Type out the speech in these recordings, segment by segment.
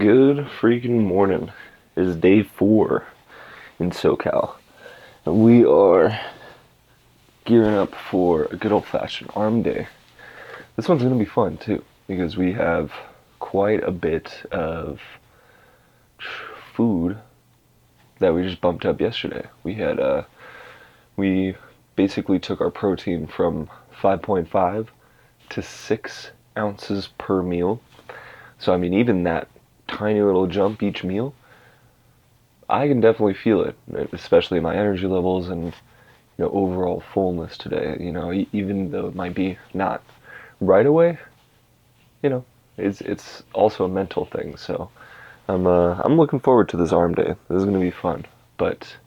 Good freaking morning. It is day 4 in SoCal. And we are gearing up for a good old-fashioned arm day. This one's going to be fun too, because we have quite a bit of food that we just bumped up yesterday. We basically took our protein from 5.5 to 6 ounces per meal. So I mean, even that tiny little jump each meal, I can definitely feel it, especially my energy levels and overall fullness today. Even though it might be not right away, it's also a mental thing. So I'm looking forward to this arm day. This is gonna be fun. But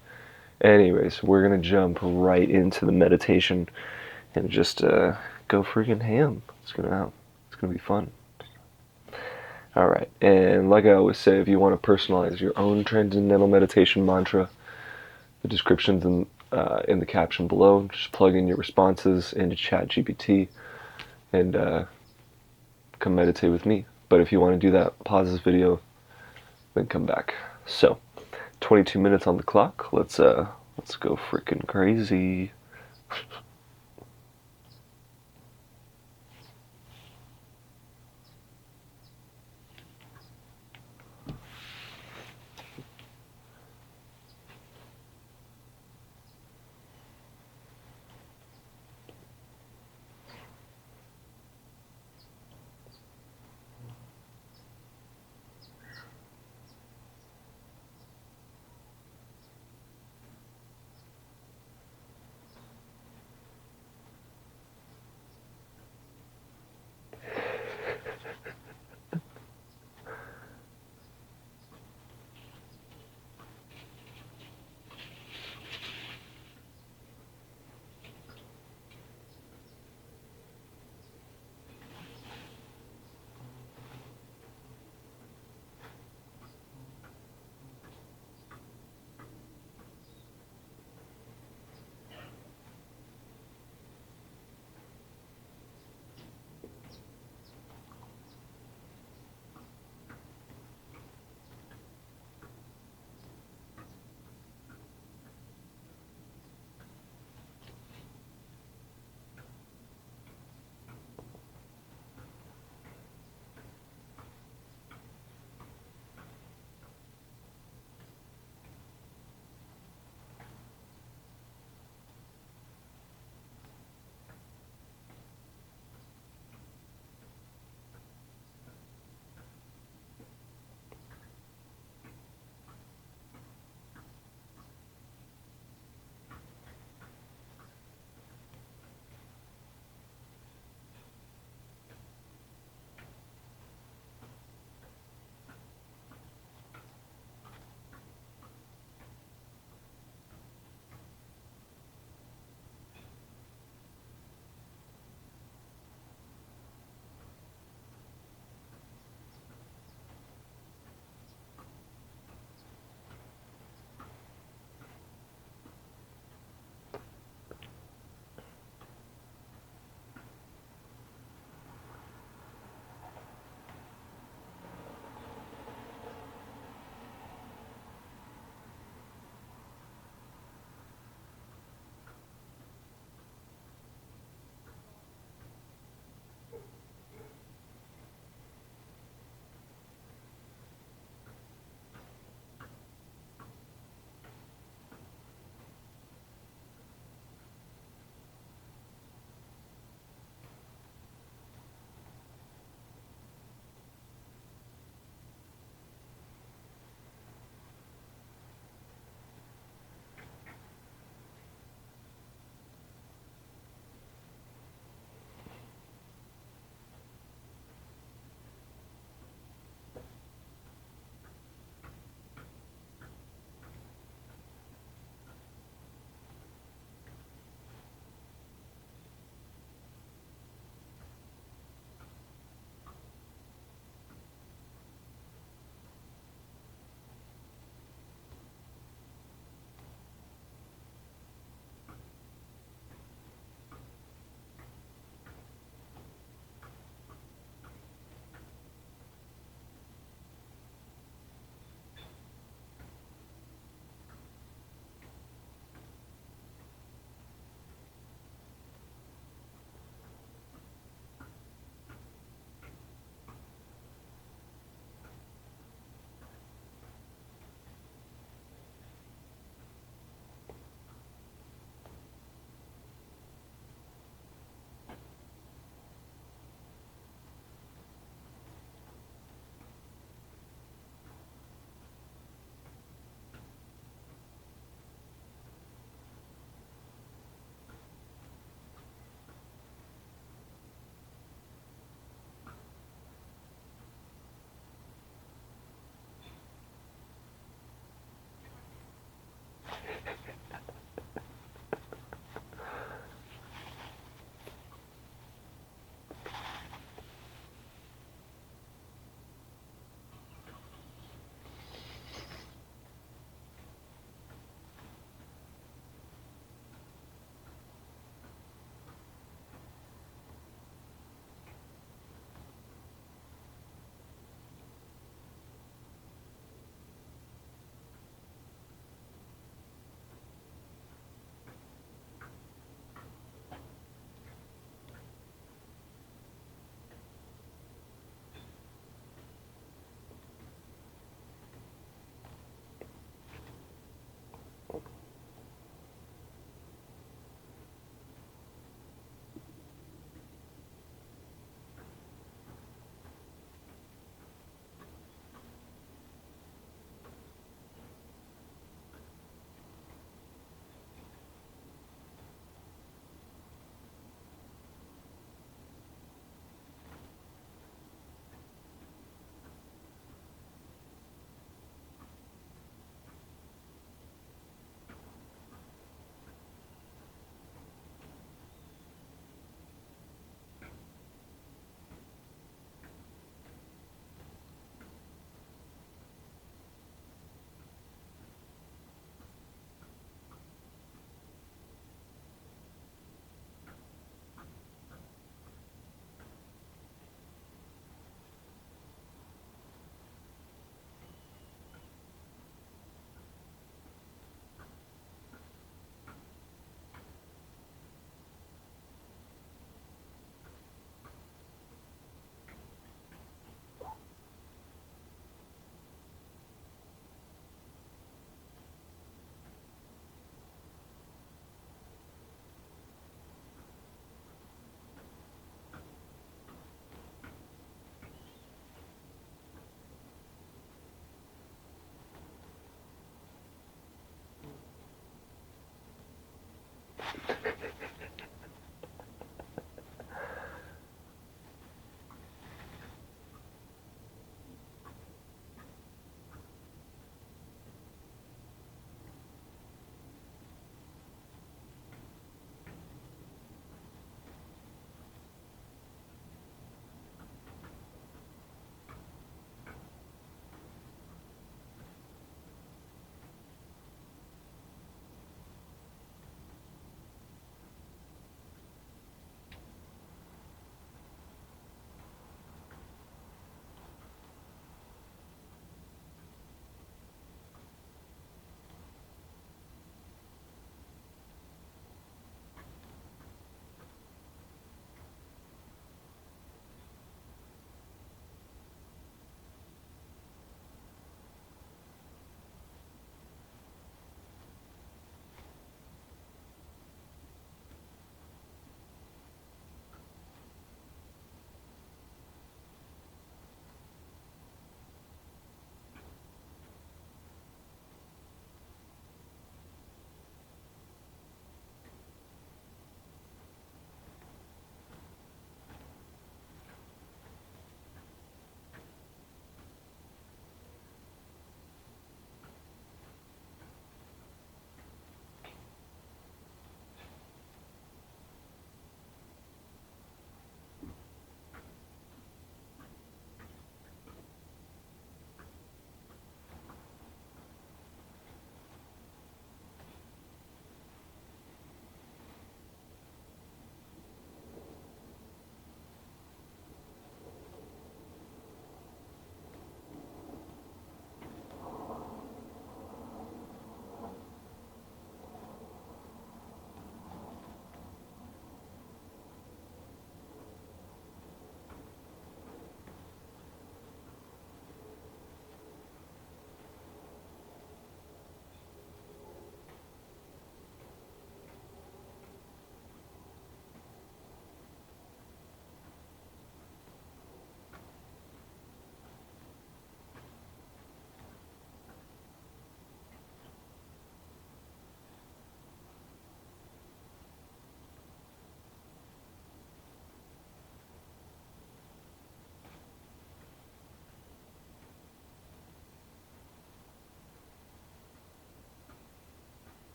anyways, we're gonna jump right into the meditation and just go freaking ham. It's gonna be fun. Alright, and like I always say, if you want to personalize your own transcendental meditation mantra, the description's in the caption below. Just plug in your responses into ChatGPT and come meditate with me. But if you want to do that, pause this video, then come back. So, 22 minutes on the clock. Let's go freaking crazy.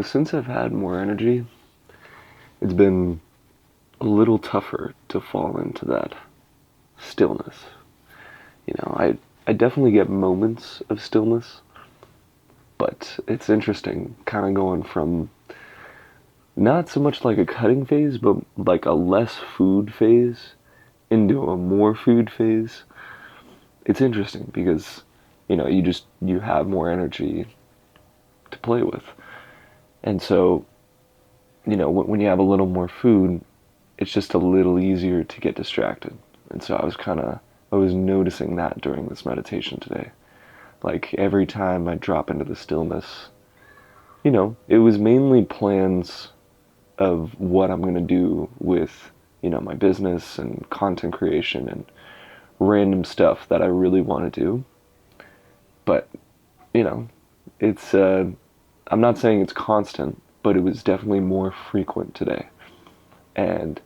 Since I've had more energy, it's been a little tougher to fall into that stillness. I definitely get moments of stillness, but it's interesting kind of going from not so much like a cutting phase, but like a less food phase into a more food phase. It's interesting because, you have more energy to play with. And so, when you have a little more food, it's just a little easier to get distracted. And so I was noticing that during this meditation today. Like every time I drop into the stillness, it was mainly plans of what I'm going to do with, my business and content creation and random stuff that I really want to do. But, it's, I'm not saying it's constant, but it was definitely more frequent today. And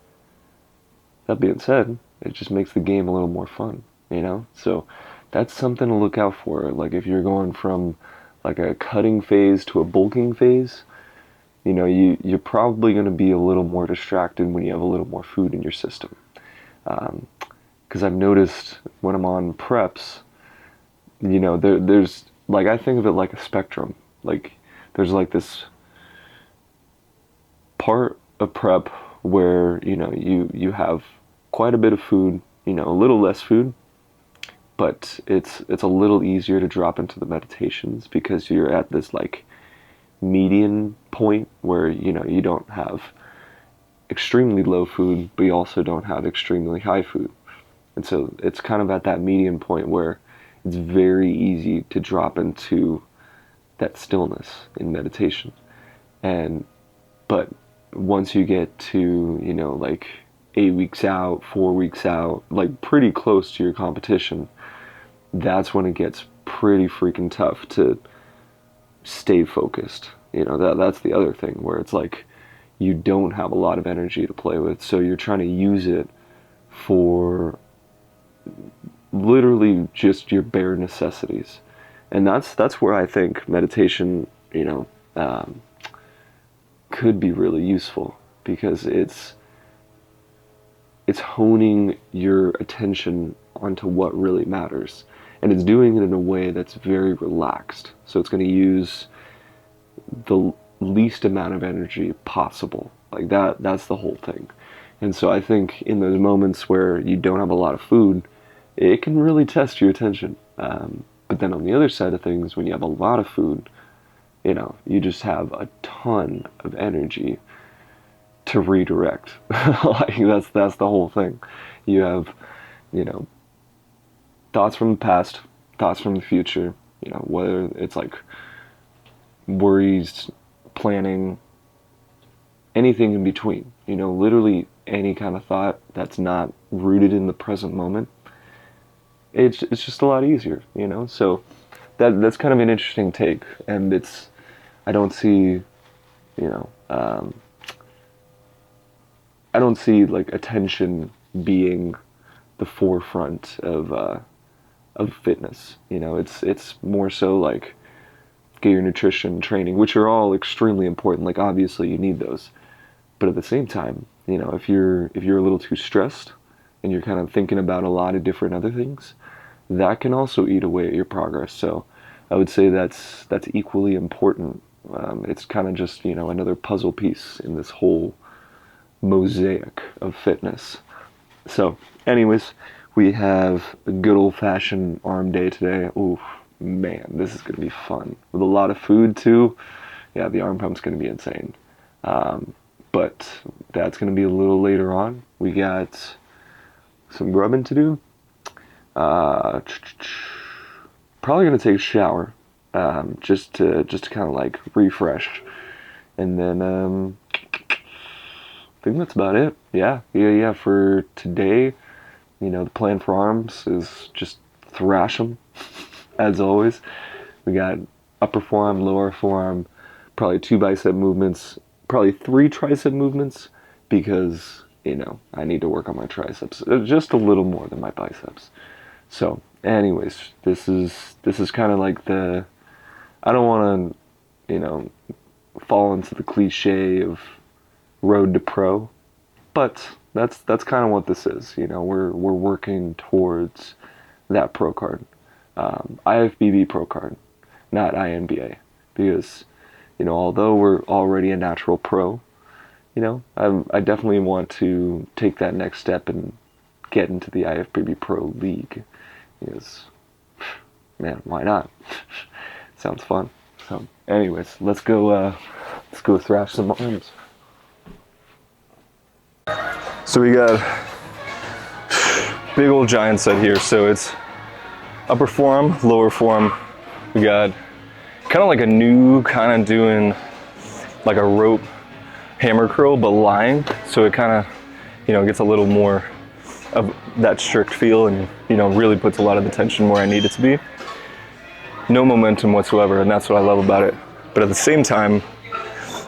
that being said, it just makes the game a little more fun, So that's something to look out for. Like if you're going from like a cutting phase to a bulking phase, you're probably going to be a little more distracted when you have a little more food in your system. Because I've noticed when I'm on preps, there's like, I think of it like a spectrum. Like there's like this part of prep where, you have quite a bit of food, a little less food, but it's a little easier to drop into the meditations because you're at this like median point where, you don't have extremely low food, but you also don't have extremely high food. And so it's kind of at that median point where it's very easy to drop into that stillness in meditation. But once you get to, like 8 weeks out, 4 weeks out, like pretty close to your competition, that's when it gets pretty freaking tough to stay focused. That's the other thing where it's like you don't have a lot of energy to play with, so you're trying to use it for literally just your bare necessities. And that's where I think meditation, could be really useful, because it's honing your attention onto what really matters, and it's doing it in a way that's very relaxed. So it's going to use the least amount of energy possible. Like that's the whole thing. And so I think in those moments where you don't have a lot of food, it can really test your attention. But then on the other side of things, when you have a lot of food, you just have a ton of energy to redirect. Like that's the whole thing. You have, thoughts from the past, thoughts from the future, whether it's like worries, planning, anything in between, literally any kind of thought that's not rooted in the present moment. It's just a lot easier, So that's kind of an interesting take, and I don't see, I don't see like attention being the forefront of fitness. It's more so like get your nutrition, training, which are all extremely important. Like obviously you need those, but at the same time, if you're a little too stressed and you're kind of thinking about a lot of different other things, that can also eat away at your progress. So I would say that's equally important. It's kind of just another puzzle piece in this whole mosaic of fitness. So, anyways, we have a good old-fashioned arm day today. Ooh, man, this is gonna be fun with a lot of food too. Yeah, the arm pump's gonna be insane. But that's gonna be a little later on. We got some grubbing to do. Probably gonna take a shower, just to kind of like refresh, and then I think that's about it. Yeah. For today, the plan for arms is just thrash them, as always. We got upper forearm, lower forearm, probably 2 bicep movements, probably 3 tricep movements, because I need to work on my triceps just a little more than my biceps. So, anyways, this is kind of like I don't want to, fall into the cliche of road to pro, but that's kind of what this is. You know, we're working towards that pro card, IFBB pro card, not INBA, because, you know, although we're already a natural pro, you know, I definitely want to take that next step and get into the IFBB Pro League, because, man, why not? Sounds fun. So, anyways, let's go thrash some arms. So we got big old giant set here. So it's upper forearm, lower forearm. We got kind of like a new kind of doing like a rope hammer curl, but lying. So it kind of, you know, gets a little more of that strict feel, and, you know, really puts a lot of the tension where I need it to be. No momentum whatsoever, and that's what I love about it. But at the same time,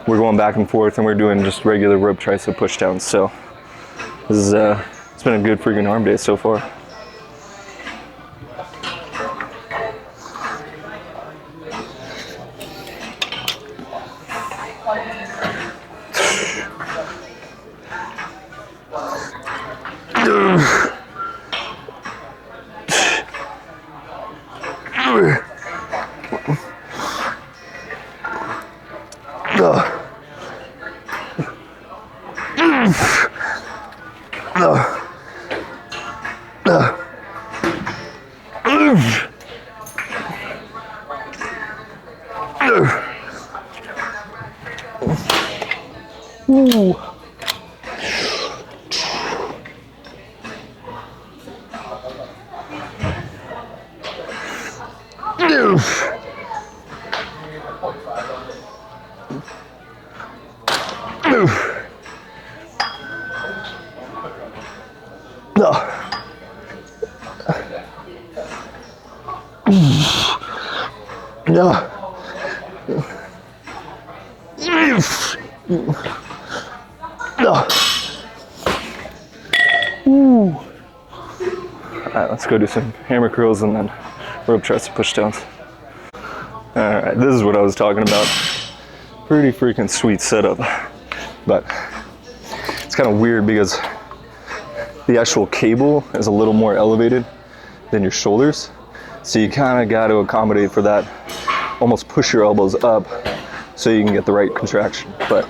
we're going back and forth, and we're doing just regular rope tricep push downs. So this is it's been a good freaking arm day so far. Alright, let's go do some hammer curls and then rope tricep push downs. Alright, this is what I was talking about. Pretty freaking sweet setup. But it's kind of weird because the actual cable is a little more elevated than your shoulders. So you kind of got to accommodate for that. Almost push your elbows up so you can get the right contraction. But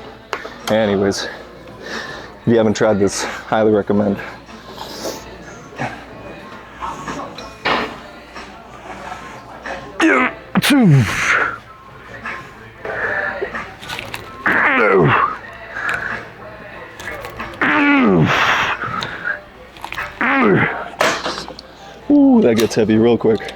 anyways, if you haven't tried this, highly recommend. Ooh, that gets heavy real quick.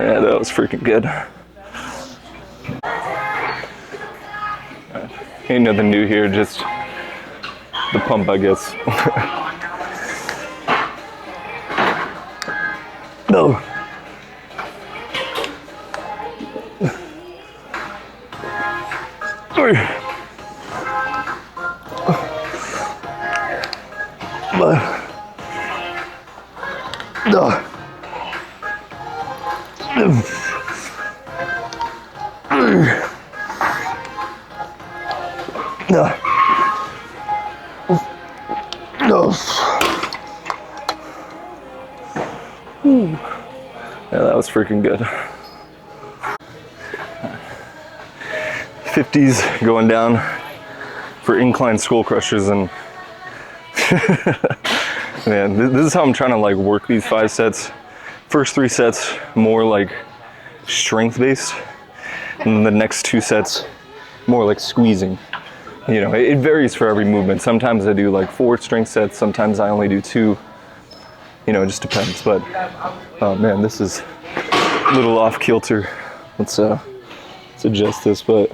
Yeah, that was freaking good. Ain't nothing new here, just the pump, I guess. No. Yeah, that was freaking good. 50s going down for incline skull crushers, and man, this is how I'm trying to like work these 5 sets. First 3 sets more like strength based, and the next 2 sets more like squeezing. You know, it varies for every movement. Sometimes I do like 4 strength sets, sometimes I only do 2. You know, it just depends. But oh man, this is little off kilter. Let's adjust this, but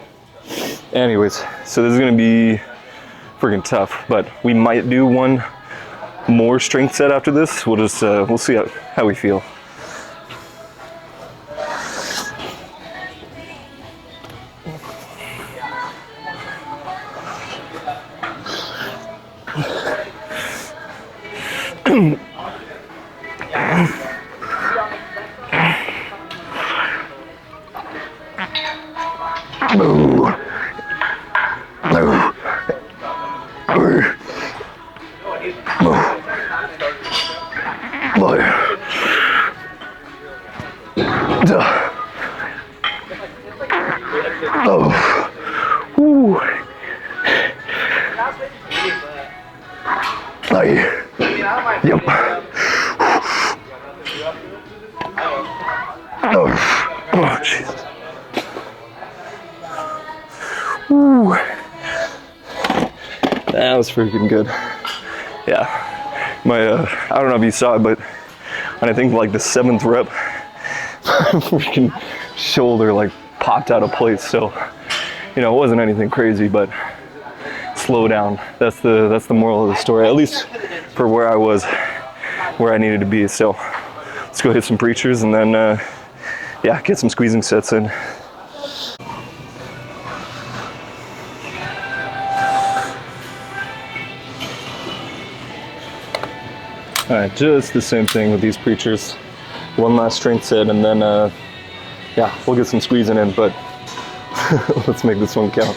anyways, so this is gonna be freaking tough, but we might do one more strength set after this. We'll just, we'll see how we feel. Yep. Oh, Jesus. Ooh. That was freaking good. Yeah. My, I don't know if you saw it, but when I think like the 7th rep, my freaking shoulder like popped out of place. So, you know, it wasn't anything crazy, but slow down. That's the moral of the story, at least for where I was, where I needed to be. So let's go hit some preachers and then, yeah, get some squeezing sets in. All right, just the same thing with these preachers. One last strength set and then, yeah, we'll get some squeezing in, but let's make this one count.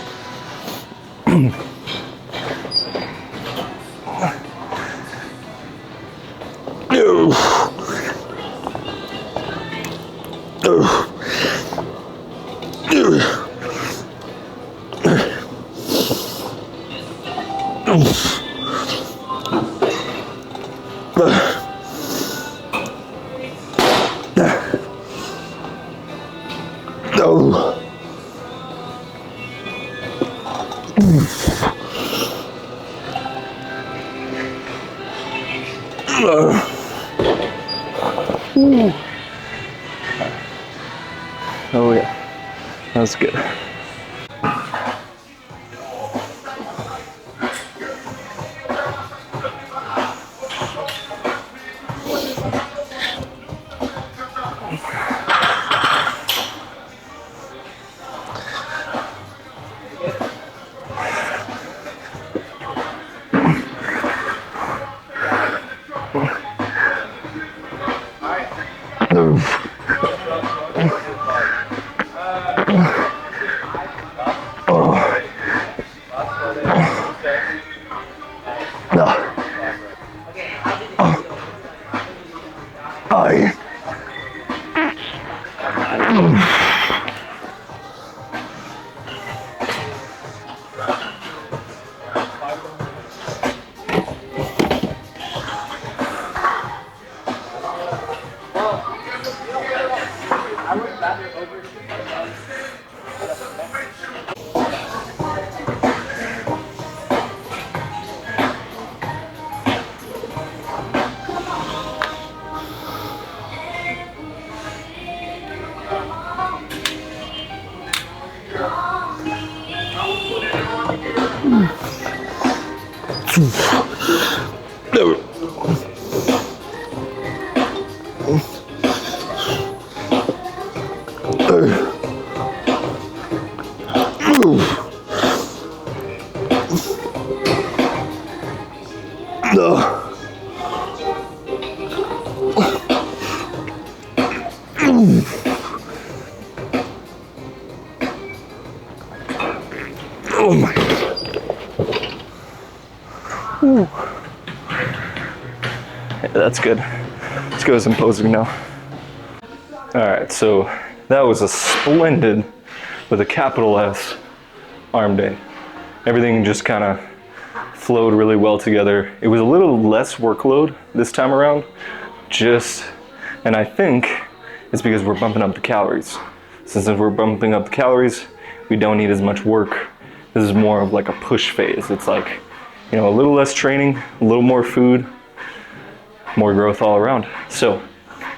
Oh yeah, that's good. Oh my God. Ooh. Yeah, that's good. Let's go to some posing now. All right, so that was a splendid, with a capital S, arm day. Everything just kind of flowed really well together. It was a little less workload this time around, and I think it's because we're bumping up the calories. Since if we're bumping up the calories, we don't need as much work. This is more of like a push phase. It's like, you know, a little less training, a little more food, more growth all around. So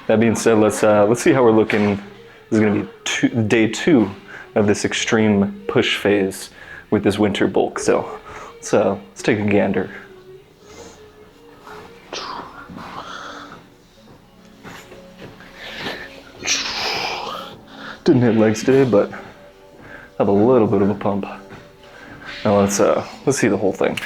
that being said, let's see how we're looking. This is gonna be day 2 of this extreme push phase with this winter bulk. So let's take a gander. Didn't hit legs today, but have a little bit of a pump. Now let's see the whole thing.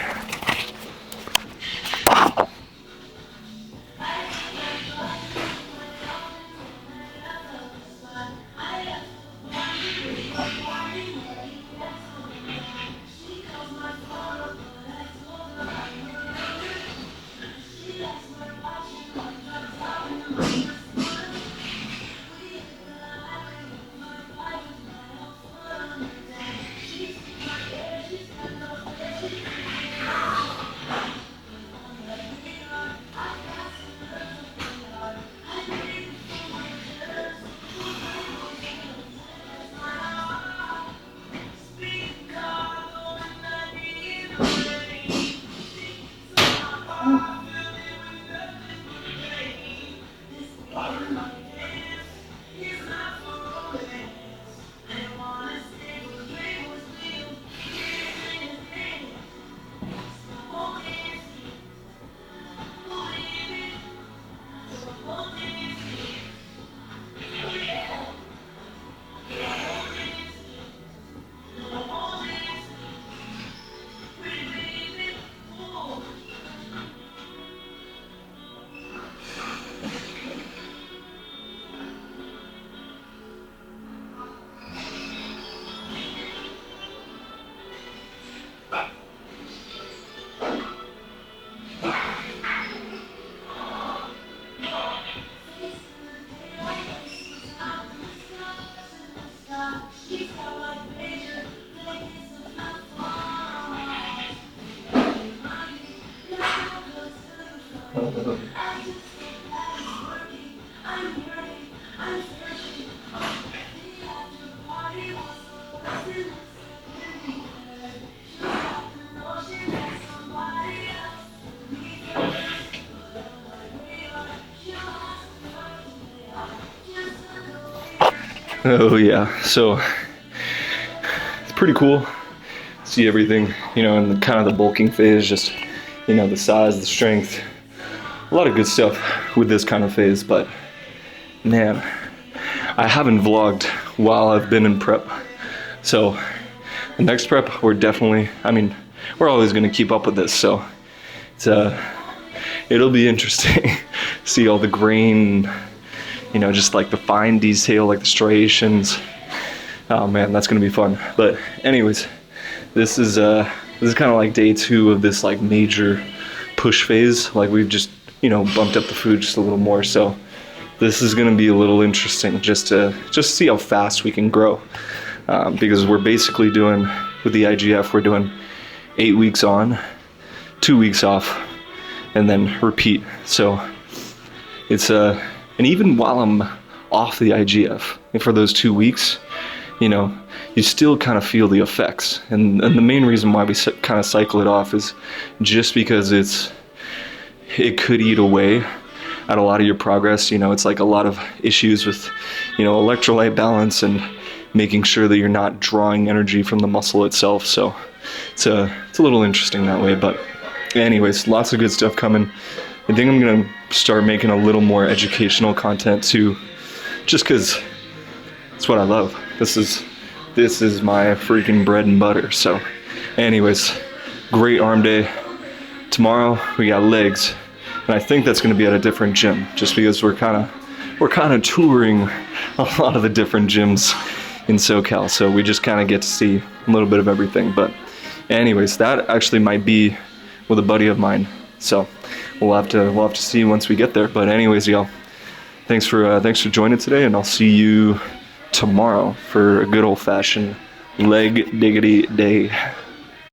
Oh yeah, so it's pretty cool. See everything, you know, in the kind of the bulking phase, just, you know, the size, the strength, a lot of good stuff with this kind of phase. But man, I haven't vlogged while I've been in prep. So the next prep, we're definitely, I mean, we're always going to keep up with this. So it's it'll be interesting. See all the grain, you know, just like the fine detail, like the striations. Oh man, that's gonna be fun. But anyways, this is kind of like day 2 of this like major push phase. Like we've just, you know, bumped up the food just a little more. So this is gonna be a little interesting just to see how fast we can grow. Because we're basically doing, with the IGF, we're doing 8 weeks on, 2 weeks off, and then repeat. So it's and even while I'm off the IGF, and for those 2 weeks, you know, you still kind of feel the effects. And the main reason why we kind of cycle it off is just because it could eat away at a lot of your progress. You know, it's like a lot of issues with, you know, electrolyte balance and making sure that you're not drawing energy from the muscle itself. So it's a little interesting that way. But anyways, lots of good stuff coming. I think I'm gonna start making a little more educational content too, just because it's what I love. This is my freaking bread and butter. So anyways, great arm day. Tomorrow we got legs, and I think that's gonna be at a different gym, just because we're kind of touring a lot of the different gyms in SoCal. So we just kind of get to see a little bit of everything. But anyways, that actually might be with a buddy of mine. So we'll have to see once we get there. But anyways, y'all, thanks for joining today, and I'll see you tomorrow for a good old-fashioned leg diggity day.